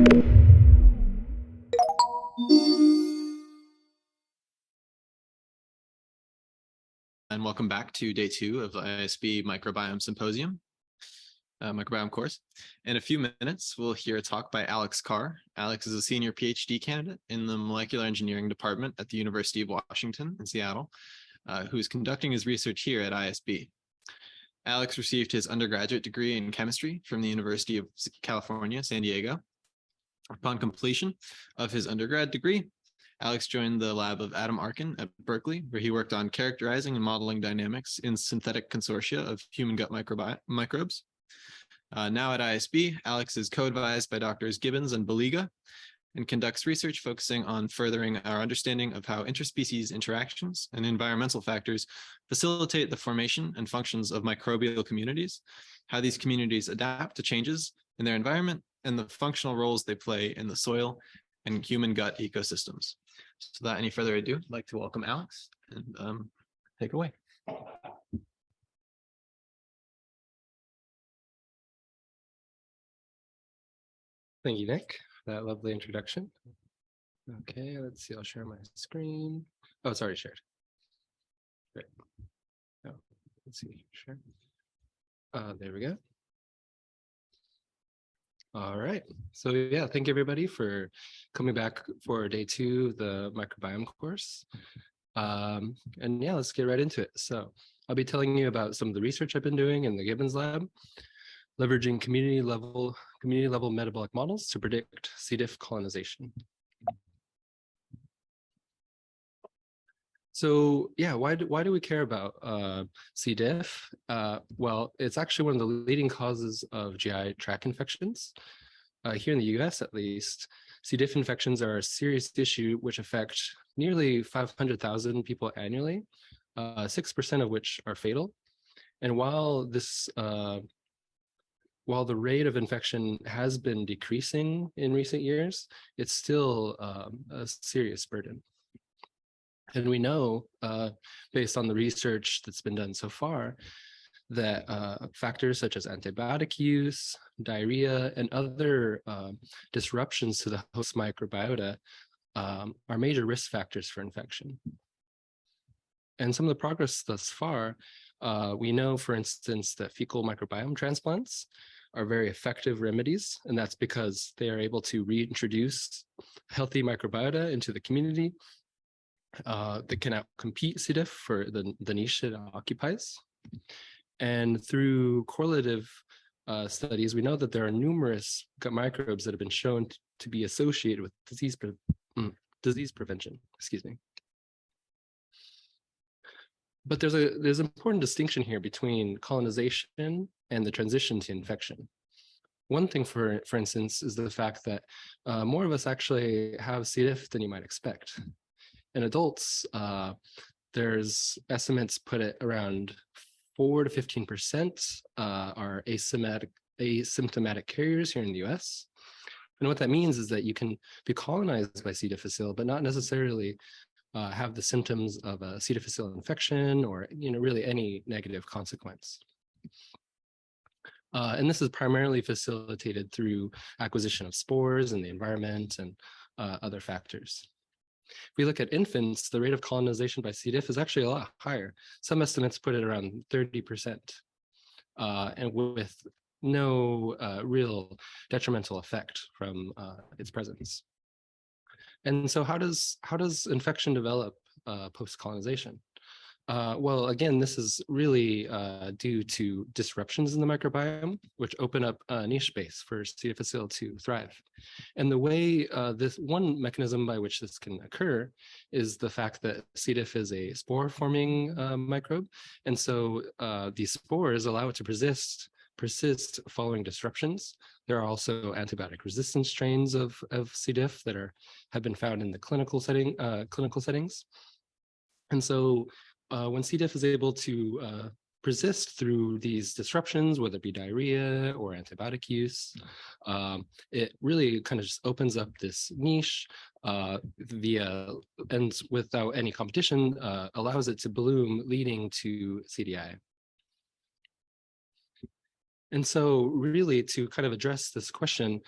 And welcome back to day 2 of the ISB Microbiome Symposium, Microbiome course. In a few minutes, we'll hear a talk by Alex Carr. Alex is a senior PhD candidate in the molecular engineering department at the University of Washington in Seattle, who's conducting his research here at ISB. Alex received his undergraduate degree in chemistry from the University of California, San Diego. Upon completion of his undergrad degree, Alex joined the lab of Adam Arkin at Berkeley, where he worked on characterizing and modeling dynamics in synthetic consortia of human gut microbes. Now at ISB, Alex is co-advised by Drs. Gibbons and Baliga and conducts research focusing on furthering our understanding of how interspecies interactions and environmental factors facilitate the formation and functions of microbial communities, how these communities adapt to changes in their environment, and the functional roles they play in the soil and human gut ecosystems. So without any further ado, I'd like to welcome Alex and take it away. Thank you, Nick, for that lovely introduction. Okay, let's see, I'll share my screen. Oh, it's already shared. Great. Oh, let's see, share. There we go. All right, so yeah, thank you everybody for coming back for day 2 of the microbiome course. And yeah, let's get right into it. So I'll be telling you about some of the research I've been doing in the Gibbons lab, leveraging community level metabolic models to predict C. diff colonization. So yeah, why do we care about C. diff? Well, it's actually one of the leading causes of GI tract infections. Here in the US, at least, C. diff infections are a serious issue which affect nearly 500,000 people annually, 6% of which are fatal. And while the rate of infection has been decreasing in recent years, it's still a serious burden. And we know, based on the research that's been done so far, that factors such as antibiotic use, diarrhea, and other disruptions to the host microbiota are major risk factors for infection. And some of the progress thus far, we know, for instance, that fecal microbiome transplants are very effective remedies, and that's because they are able to reintroduce healthy microbiota into the community that can outcompete C. diff for the niche it occupies. And through correlative studies, we know that there are numerous gut microbes that have been shown to be associated with disease prevention. Excuse me. But there's an important distinction here between colonization and the transition to infection. One thing, for instance, is the fact that more of us actually have C. diff than you might expect. In adults, there's estimates put it around 4 to 15% are asymptomatic carriers here in the US. And what that means is that you can be colonized by C. difficile, but not necessarily have the symptoms of a C. difficile infection or really any negative consequence. And this is primarily facilitated through acquisition of spores in the environment and other factors. If we look at infants, the rate of colonization by C. diff is actually a lot higher. Some estimates put it around 30%, and with no real detrimental effect from its presence. And so how does infection develop post-colonization? Well, again, this is really due to disruptions in the microbiome, which open up a niche space for C. difficile to thrive. And the way this one mechanism by which this can occur is the fact that C. diff is a spore-forming microbe. And so these spores allow it to persist following disruptions. There are also antibiotic resistant strains of C. diff that have been found in the clinical settings. And so when C. diff is able to persist through these disruptions, whether it be diarrhea or antibiotic use, it really kind of just opens up this niche and without any competition, allows it to bloom, leading to CDI. And so really to kind of address this question,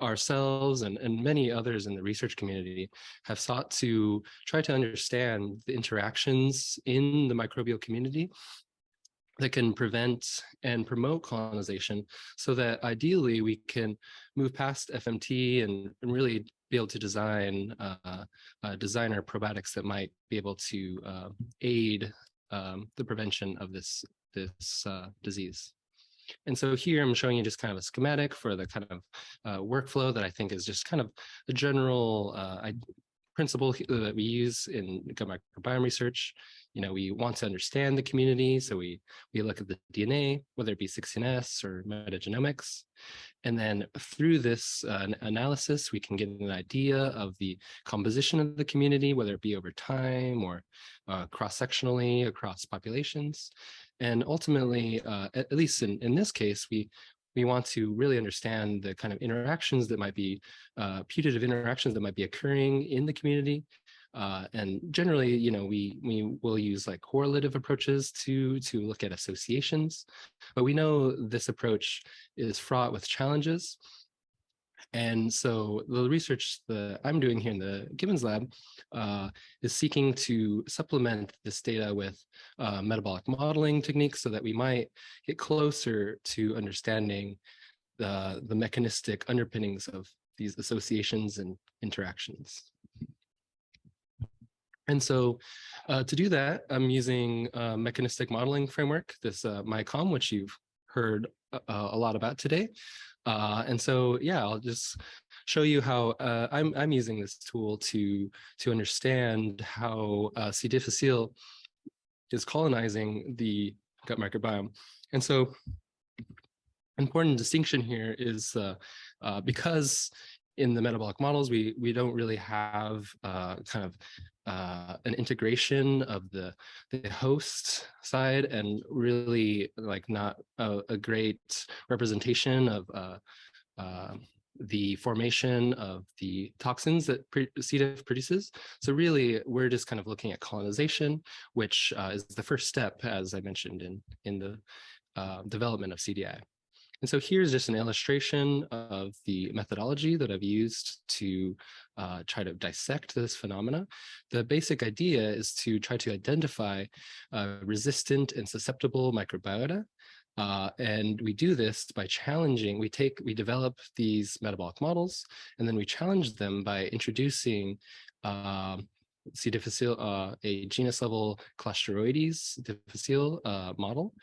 ourselves and many others in the research community have sought to try to understand the interactions in the microbial community that can prevent and promote colonization, so that ideally we can move past FMT and really be able to design our probiotics that might be able to aid the prevention of this disease. And so here I'm showing you just kind of a schematic for the kind of workflow that I think is just kind of the general principle that we use in gut microbiome research. We want to understand the community, so we look at the DNA, whether it be 16S or metagenomics. And then through this analysis, we can get an idea of the composition of the community, whether it be over time or cross-sectionally across populations. And ultimately, at least in this case, we want to really understand the kind of interactions that might be putative interactions that might be occurring in the community. And generally, we will use like correlative approaches to look at associations, but we know this approach is fraught with challenges. And so the research that I'm doing here in the Gibbons lab is seeking to supplement this data with metabolic modeling techniques so that we might get closer to understanding the mechanistic underpinnings of these associations and interactions. And so to do that, I'm using a mechanistic modeling framework, this MyCom, which you've heard a lot about today. And so, yeah, I'll just show you how I'm using this tool to understand how C. difficile is colonizing the gut microbiome. And so, important distinction here is because in the metabolic models, we don't really have kind of an integration of the host side, and really like not a great representation of the formation of the toxins that C. diff produces. So really, we're just kind of looking at colonization, which is the first step, as I mentioned, in the development of CDI. And so here's just an illustration of the methodology that I've used to try to dissect this phenomena. The basic idea is to try to identify resistant and susceptible microbiota. And we do this by challenging, we develop these metabolic models, and then we challenge them by introducing C. difficile, a genus level Clostridoides difficile model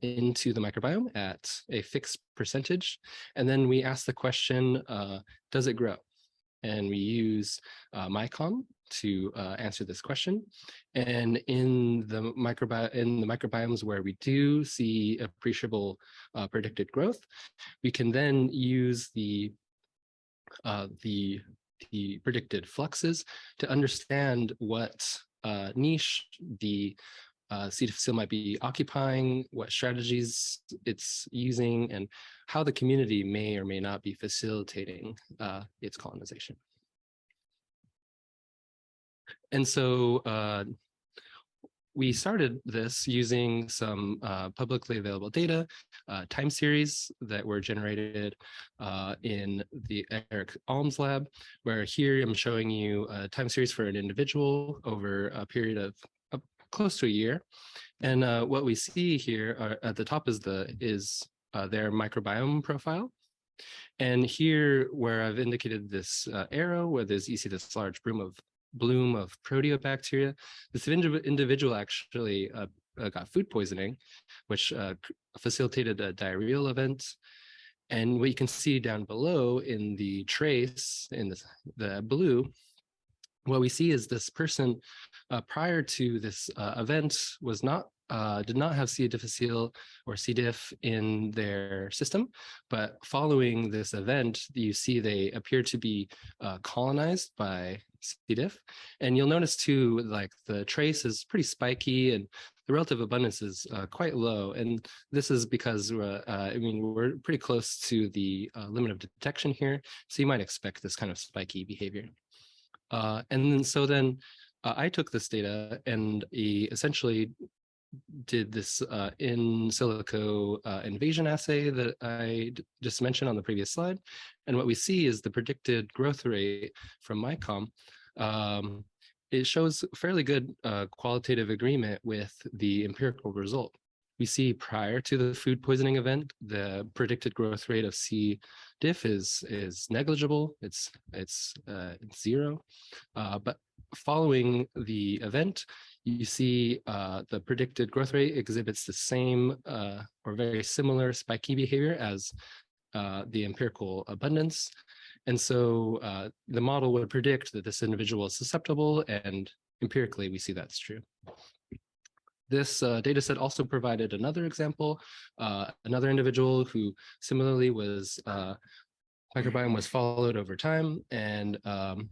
into the microbiome at a fixed percentage. And then we ask the question, does it grow? And we use MyCom to answer this question. And in the microbiomes where we do see appreciable predicted growth, we can then use the predicted fluxes to understand what niche the C. difficile might be occupying, what strategies it's using, and how the community may or may not be facilitating its colonization. And so we started this using some publicly available data, time series that were generated in the Eric Alm's lab, where here I'm showing you a time series for an individual over a period of close to a year. And what we see here at the top is their microbiome profile. And here, where I've indicated this arrow, where you see this large bloom of proteobacteria, this individual actually got food poisoning, which facilitated a diarrheal event. And what you can see down below in the trace, in the blue, what we see is this person prior to this event did not have C. difficile or C. diff in their system, but following this event, you see they appear to be colonized by C. diff. And you'll notice too, like the trace is pretty spiky and the relative abundance is quite low. And this is because we're pretty close to the limit of detection here. So you might expect this kind of spiky behavior. And then I took this data and essentially did this in silico invasion assay that I just mentioned on the previous slide. And what we see is the predicted growth rate from Microbiome. It shows fairly good qualitative agreement with the empirical result. We see prior to the food poisoning event, the predicted growth rate of C. diff is negligible. It's 0. But following the event, you see the predicted growth rate exhibits the same or very similar spiky behavior as the empirical abundance. And so the model would predict that this individual is susceptible, and empirically we see that's true. This data set also provided another example, another individual who similarly was microbiome was followed over time. And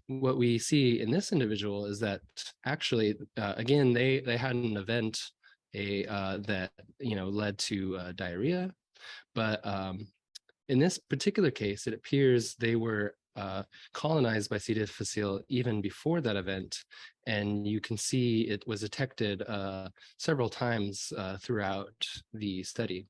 what we see in this individual is that actually, again, they had an event that led to diarrhea. But in this particular case, it appears they were colonized by C. difficile even before that event. And you can see it was detected several times throughout the study.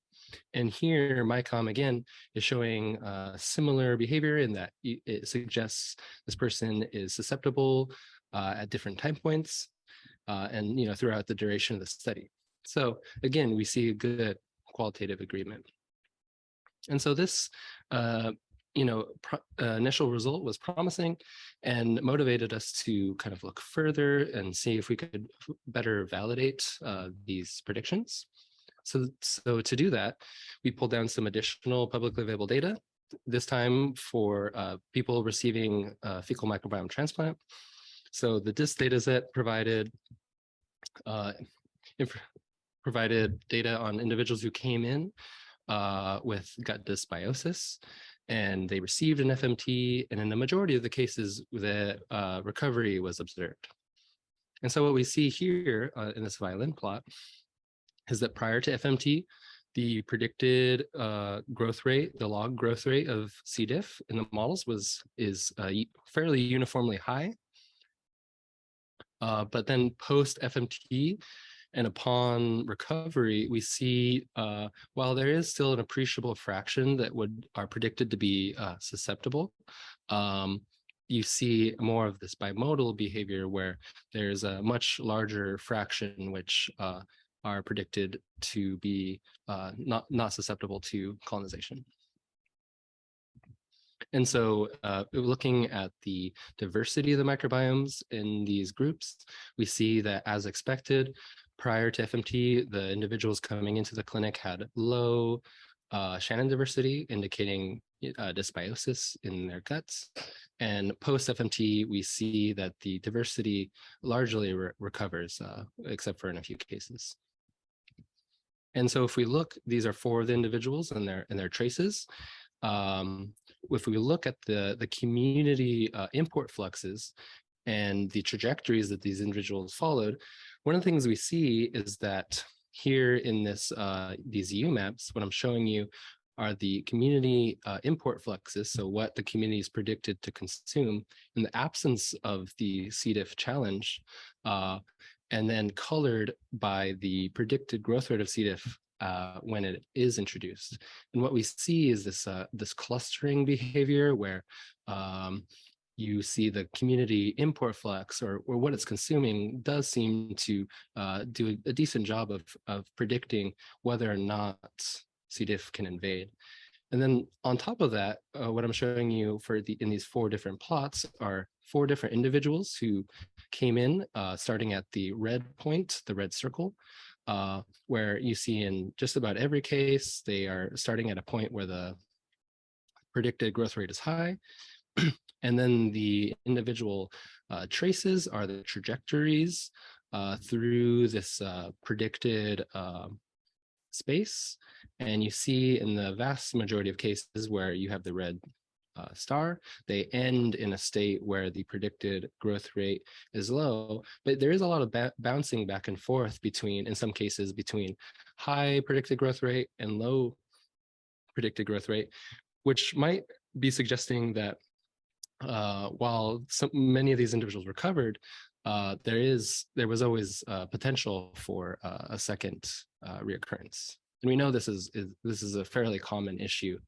And here, MyCom again is showing similar behavior in that it suggests this person is susceptible at different time points and throughout the duration of the study. So again, we see a good qualitative agreement. And so this initial result was promising and motivated us to kind of look further and see if we could better validate these predictions. So to do that, we pulled down some additional publicly available data, this time for people receiving fecal microbiome transplant. So the DIS data set provided data on individuals who came in with gut dysbiosis, and they received an FMT, and in the majority of the cases, the recovery was observed. And so what we see here in this violin plot is that prior to FMT, the predicted growth rate, the log growth rate of C. diff in the models is fairly uniformly high. But then post FMT and upon recovery, we see while there is still an appreciable fraction that are predicted to be susceptible, you see more of this bimodal behavior where there's a much larger fraction which are predicted to be not susceptible to colonization. And so looking at the diversity of the microbiomes in these groups, we see that as expected, prior to FMT, the individuals coming into the clinic had low Shannon diversity, indicating dysbiosis in their guts. And post FMT, we see that the diversity largely recovers, except for in a few cases. And so if we look, these are 4 of the individuals and their traces. If we look at the community import fluxes and the trajectories that these individuals followed, one of the things we see is that here in these UMAPs, what I'm showing you are the community import fluxes, so what the community is predicted to consume in the absence of the C. diff challenge, and then colored by the predicted growth rate of C. diff when it is introduced. And what we see is this clustering behavior where you see the community import flux or what it's consuming does seem to do a decent job of predicting whether or not C. diff can invade. And then on top of that, what I'm showing you in these 4 different plots are 4 different individuals who came in starting at the red point, the red circle, where you see in just about every case, they are starting at a point where the predicted growth rate is high. And then the individual traces are the trajectories through this predicted space. And you see in the vast majority of cases where you have the red star, they end in a state where the predicted growth rate is low, but there is a lot of bouncing back and forth in some cases, between high predicted growth rate and low predicted growth rate, which might be suggesting that while many of these individuals recovered, there was always potential for a second reoccurrence. And we know this is a fairly common issue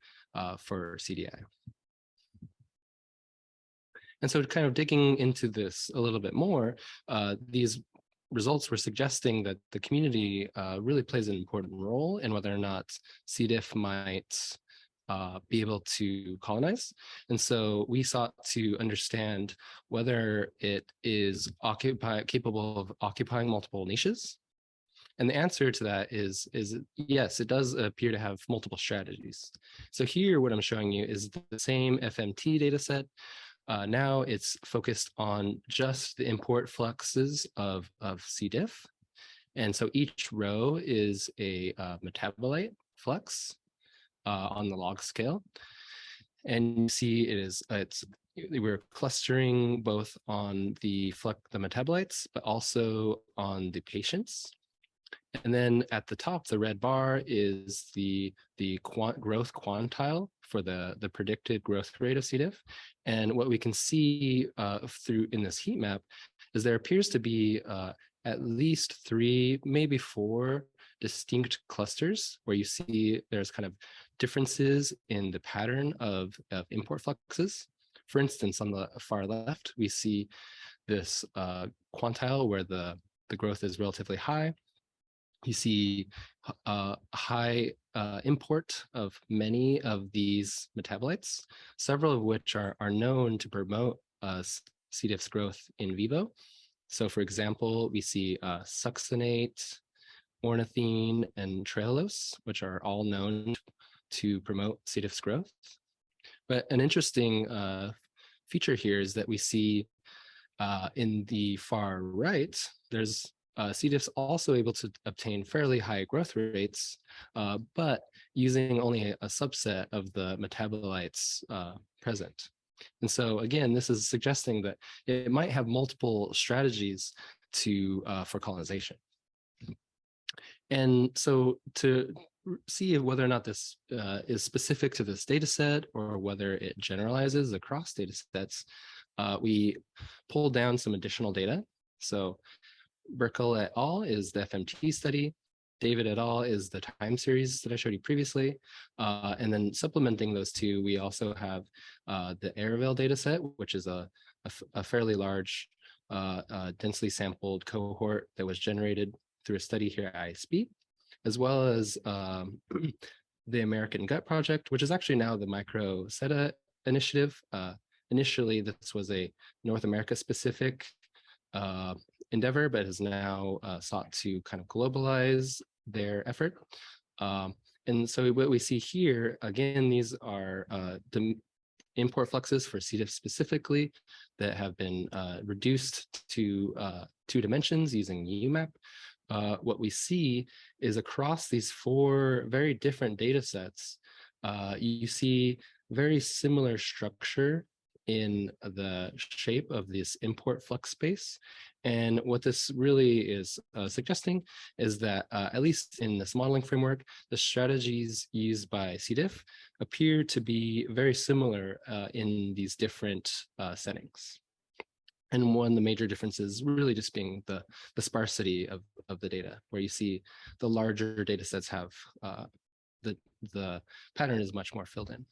for CDI. And so kind of digging into this a little bit more, these results were suggesting that the community really plays an important role in whether or not C. diff might be able to colonize. And so we sought to understand whether it is capable of occupying multiple niches. And the answer to that is yes, it does appear to have multiple strategies. So here, what I'm showing you is the same FMT data set. Now it's focused on just the import fluxes of C. diff. And so each row is a metabolite flux on the log scale. And you see we're clustering both on the metabolites, but also on the patients. And then at the top, the red bar is the growth quantile for the predicted growth rate of C. diff. And what we can see in this heat map is there appears to be at least 3, maybe 4 distinct clusters where you see there's kind of differences in the pattern of import fluxes. For instance, on the far left, we see this quantile where the growth is relatively high. You see high import of many of these metabolites, several of which are known to promote C. diff's growth in vivo. So for example, we see succinate, ornithine, and trehalose, which are all known to promote C. diff's growth. But an interesting feature here is that we see in the far right, there's C. diff's also able to obtain fairly high growth rates, but using only a subset of the metabolites present. And so again, this is suggesting that it might have multiple strategies for colonization. And so to see whether or not this is specific to this data set or whether it generalizes across data sets, we pulled down some additional data. So Burkle et al. Is the FMT study. David et al. Is the time series that I showed you previously. And then supplementing those two, we also have the Airvale data set, which is a fairly large, densely sampled cohort that was generated through a study here at ISB, as well as the American Gut Project, which is actually now the MicroSETA initiative. Initially, this was a North America specific endeavor, but has now sought to kind of globalize their effort. And so what we see here, again, these are the import fluxes for C. diff specifically that have been reduced to 2 dimensions using UMAP. What we see is across these 4 very different data sets, you see very similar structure in the shape of this import flux space. And what this really is suggesting is that, at least in this modeling framework, the strategies used by C. diff appear to be very similar in these different settings. And one of the major differences really just being the sparsity of the data, where you see the larger data sets have the pattern is much more filled in.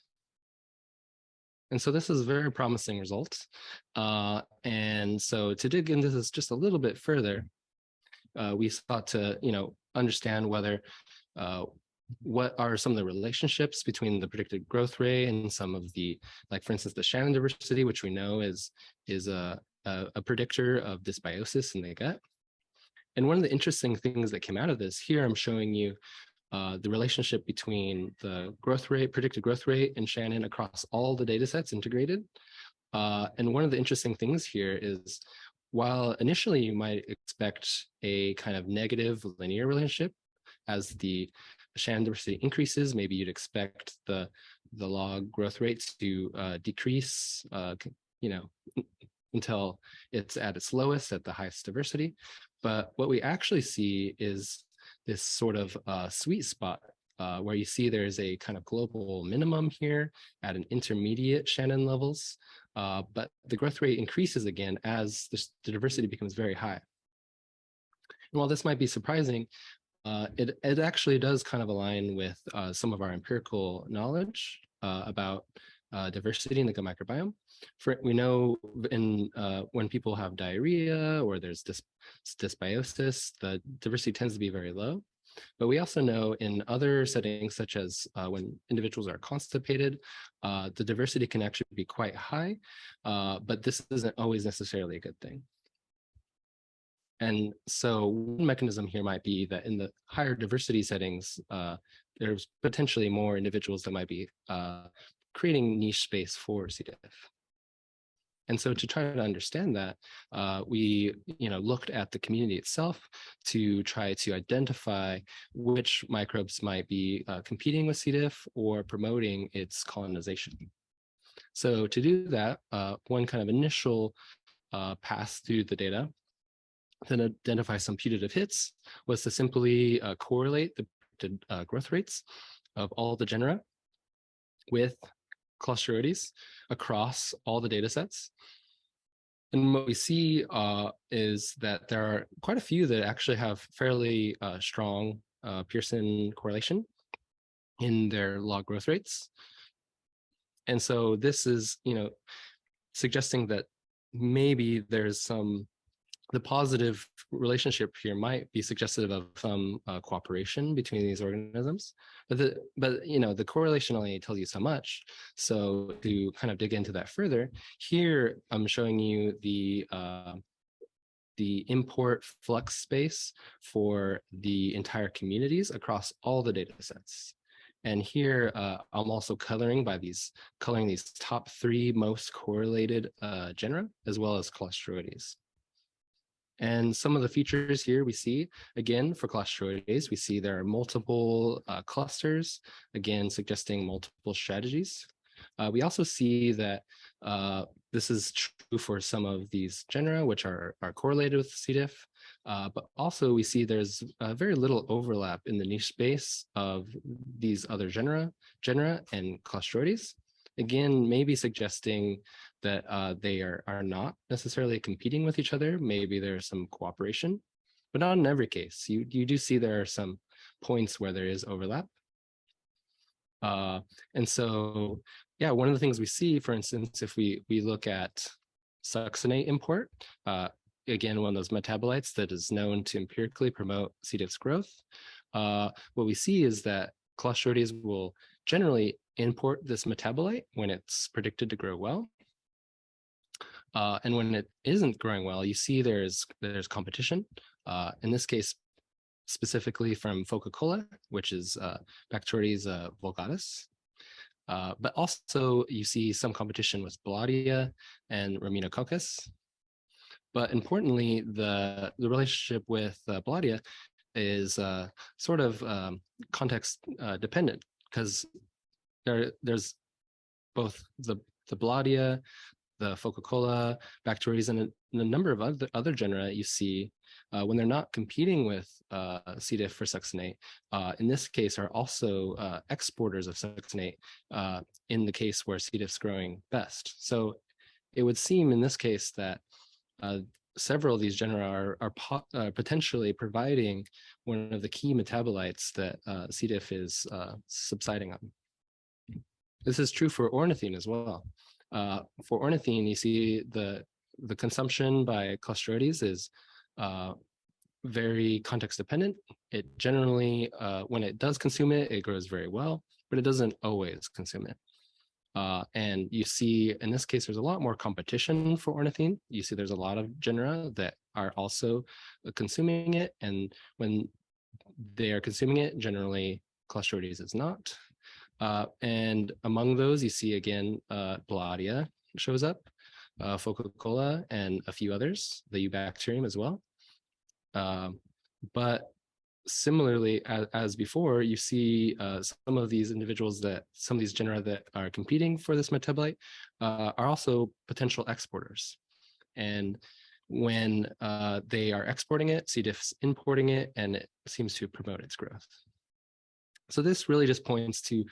And so this is very promising results. And so to dig into this just a little bit further, we sought to understand whether what are some of the relationships between the predicted growth rate and some of the, like for instance, the Shannon diversity, which we know is a predictor of dysbiosis in the gut. And one of the interesting things that came out of this, here I'm showing you the relationship between the growth rate, predicted growth rate, and Shannon across all the data sets integrated. And one of the interesting things here is, while initially you might expect a kind of negative linear relationship, as the Shannon diversity increases, maybe you'd expect the log growth rates to decrease, until it's at its lowest at the highest diversity. But what we actually see is this sort of sweet spot where you see there's a kind of global minimum here at an intermediate Shannon levels, but the growth rate increases again as the diversity becomes very high. And while this might be surprising, it actually does kind of align with some of our empirical knowledge about diversity in the gut microbiome. We know when people have diarrhea or there's dysbiosis, the diversity tends to be very low. But we also know in other settings, such as when individuals are constipated, the diversity can actually be quite high, but this isn't always necessarily a good thing. And so one mechanism here might be that in the higher diversity settings, there's potentially more individuals that might be creating niche space for C. diff. And so to try to understand that, we looked at the community itself to try to identify which microbes might be competing with C. diff or promoting its colonization. So to do that, one kind of initial pass through the data to identify some putative hits was to simply correlate the growth rates of all the genera with Clostridioides across all the data sets. And what we see is that there are quite a few that actually have fairly strong Pearson correlation in their log growth rates. And so this is, suggesting that maybe there's the positive relationship here might be suggestive of some cooperation between these organisms, but the correlation only tells you so much. So to kind of dig into that further, here I'm showing you the import flux space for the entire communities across all the data sets. And here I'm also coloring these top 3 most correlated genera, as well as Clostridioides. And some of the features here we see, again, for Clostridioides, we see there are multiple clusters, again, suggesting multiple strategies. We also see that this is true for some of these genera, which are correlated with C. diff, but also we see there's very little overlap in the niche space of these other genera and Clostridioides. Again, maybe suggesting that they are not necessarily competing with each other. Maybe there's some cooperation, but not in every case. You do see there are some points where there is overlap. And so, yeah, one of the things we see, for instance, if we look at succinate import, again, one of those metabolites that is known to empirically promote C. diff's growth, what we see is that Clostridioides will generally import this metabolite when it's predicted to grow well. And when it isn't growing well, you see there's competition. In this case, specifically from Foca-Kola, which is Bacteroides vulgatus. But also you see some competition with Bladia and Raminococcus. But importantly, the relationship with Bladia is sort of context dependent, because there's both the Bladia, the Foca-Kola, Bacteroides, and a number of other genera you see when they're not competing with C. diff for succinate, in this case are also exporters of succinate in the case where C. diff's growing best. So it would seem in this case that several of these genera are potentially providing one of the key metabolites that C. diff is subsiding on. This is true for ornithine as well. For ornithine, you see the consumption by Clostridioides is very context dependent. It generally, when it does consume it, it grows very well, but it doesn't always consume it. And you see, in this case, there's a lot more competition for ornithine. You see there's a lot of genera that are also consuming it. And when they are consuming it, generally Clostridioides is not. And among those, you see again, Bladia shows up, Foca-Kola, and a few others, the Eubacterium as well. But similarly, as before, you see some of these some of these genera that are competing for this metabolite are also potential exporters. And when they are exporting it, C. diff's importing it, and it seems to promote its growth. So this really just points to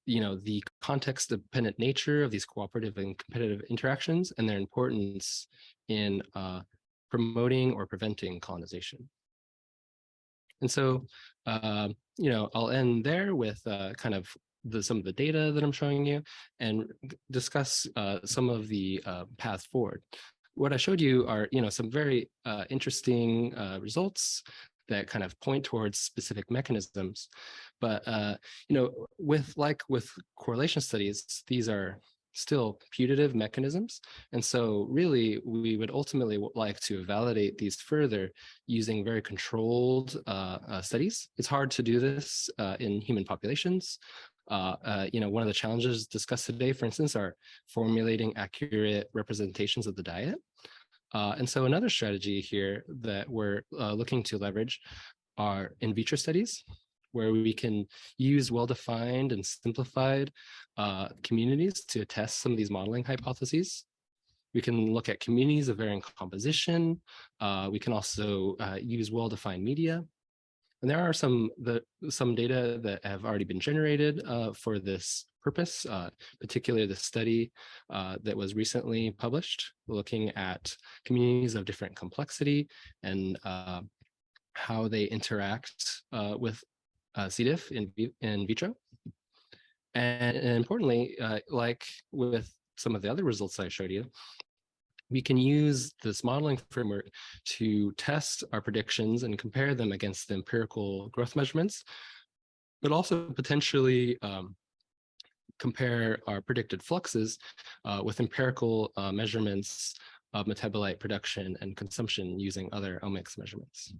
the context-dependent nature of these cooperative and competitive interactions and their importance in promoting or preventing colonization. And so, I'll end there with kind of some of the data that I'm showing you and discuss some of the paths forward. What I showed you are, some very interesting results that kind of point towards specific mechanisms. But, with correlation studies, these are still putative mechanisms. And so really, we would ultimately like to validate these further using very controlled studies. It's hard to do this in human populations. One of the challenges discussed today, for instance, are formulating accurate representations of the diet. And so another strategy here that we're looking to leverage are in vitro studies, where we can use well-defined and simplified communities to test some of these modeling hypotheses. We can look at communities of varying composition. We can also use well-defined media. And there are some data that have already been generated for this purpose, particularly the study that was recently published, looking at communities of different complexity and how they interact with C. diff in vitro. And importantly, like with some of the other results I showed you, we can use this modeling framework to test our predictions and compare them against the empirical growth measurements, but also potentially compare our predicted fluxes with empirical measurements of metabolite production and consumption using other omics measurements.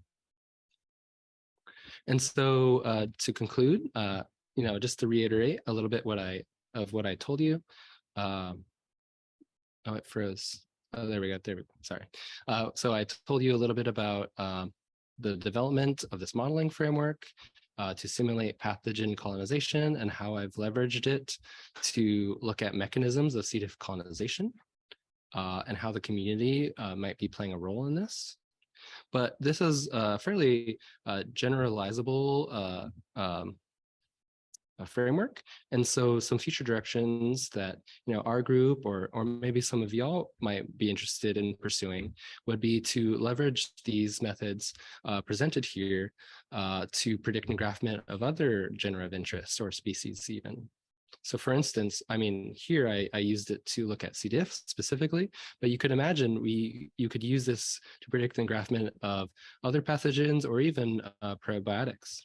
And so to conclude, just to reiterate a little bit what I told you. Oh, it froze. Oh, there we go. Sorry. So I told you a little bit about the development of this modeling framework to simulate pathogen colonization and how I've leveraged it to look at mechanisms of C. diff colonization and how the community might be playing a role in this. But this is a fairly generalizable framework. And so some future directions that our group or maybe some of y'all might be interested in pursuing would be to leverage these methods presented here to predict engraftment of other genera of interest or species even. So for instance, here I used it to look at C. diff specifically, but you could imagine you could use this to predict engraftment of other pathogens or even probiotics.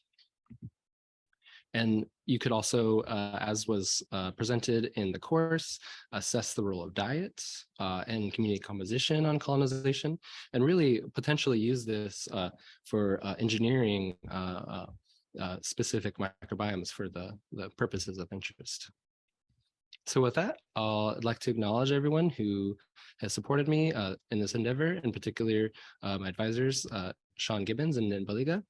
And you could also, as was presented in the course, assess the role of diet and community composition on colonization, and really potentially use this for engineering specific microbiomes for the purposes of interest. So with that, I'd like to acknowledge everyone who has supported me in this endeavor, in particular my advisors, Sean Gibbons and Nin Baliga,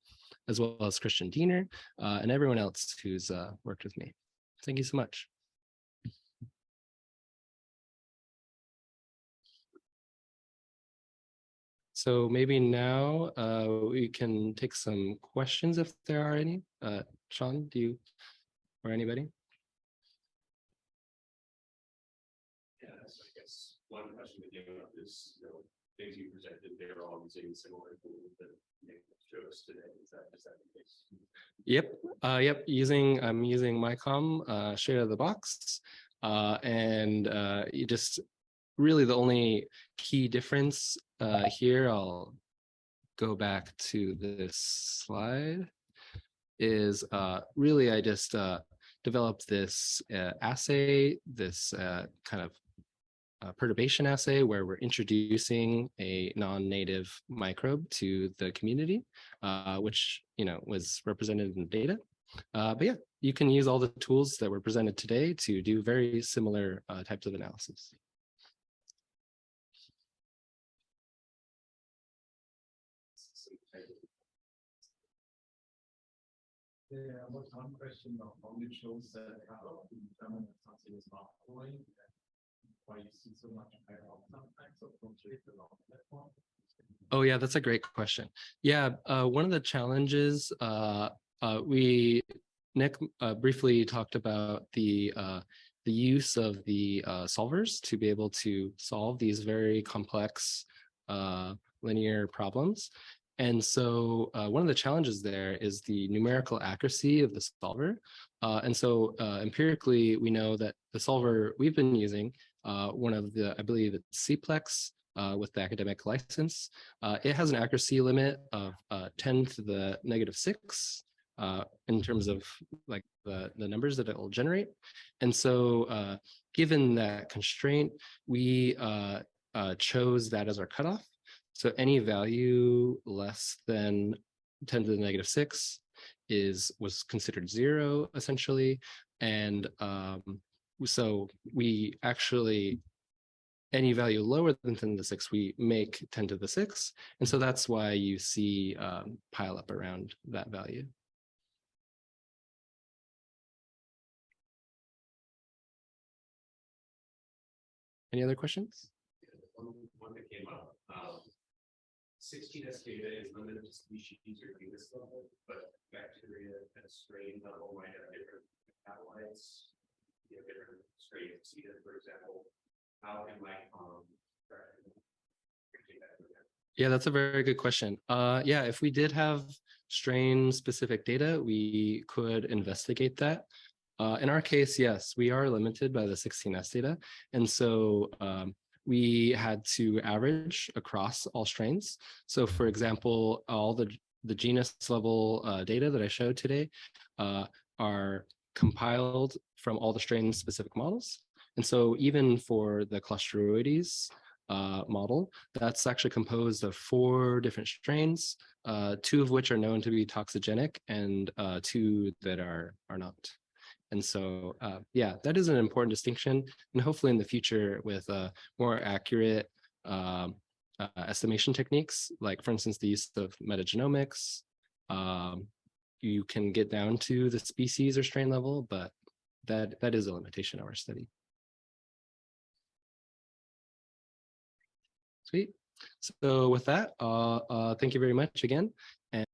as well as Christian Diener, and everyone else who's worked with me. Thank you so much. So maybe now we can take some questions if there are any. Sean, do you or anybody? Yeah, so I guess one question that came up is, things you presented, they're all using similar tools that you showed us today. Is that the case? Yep. I'm using MyCom straight out of the box. And you just really the only key difference here, I'll go back to this slide, is really I just developed this assay, this kind of perturbation assay where we're introducing a non-native microbe to the community, which was represented in the data. But yeah, you can use all the tools that were presented today to do very similar types of analysis. Yeah, one question only shows that how to determine if something is not growing. Why you see so much higher sometimes of concentrated on the platform? Oh yeah, that's a great question. Yeah, one of the challenges we Nick briefly talked about the use of the solvers to be able to solve these very complex linear problems. And so one of the challenges there is the numerical accuracy of the solver. And so empirically, we know that the solver we've been using, one of the, I believe it's CPLEX with the academic license, it has an accuracy limit of 10 to the -6 in terms of like the numbers that it will generate. And so given that constraint, we chose that as our cutoff. So any value less than 10 to the -6 was considered 0 essentially. And so we actually, any value lower than 10 to the 6, we make 10 to the 6. And so that's why you see pile up around that value. Any other questions? One that came up. 16S data is limited to species or genus level, but bacteria at strain level might have different metabolites, different strains of C. diff, for example. How can Microbiome Yeah, that's a very good question. Yeah, if we did have strain-specific data, we could investigate that. In our case, yes, we are limited by the 16S data. And so we had to average across all strains. So for example, all the genus level data that I showed today are compiled from all the strain-specific models. And so even for the Clostridoides model, that's actually composed of 4 different strains, 2 of which are known to be toxigenic and 2 that are not. And so, yeah, that is an important distinction. And hopefully in the future with more accurate estimation techniques, like for instance, the use of metagenomics, you can get down to the species or strain level, but that is a limitation of our study. Sweet. So with that, thank you very much again. And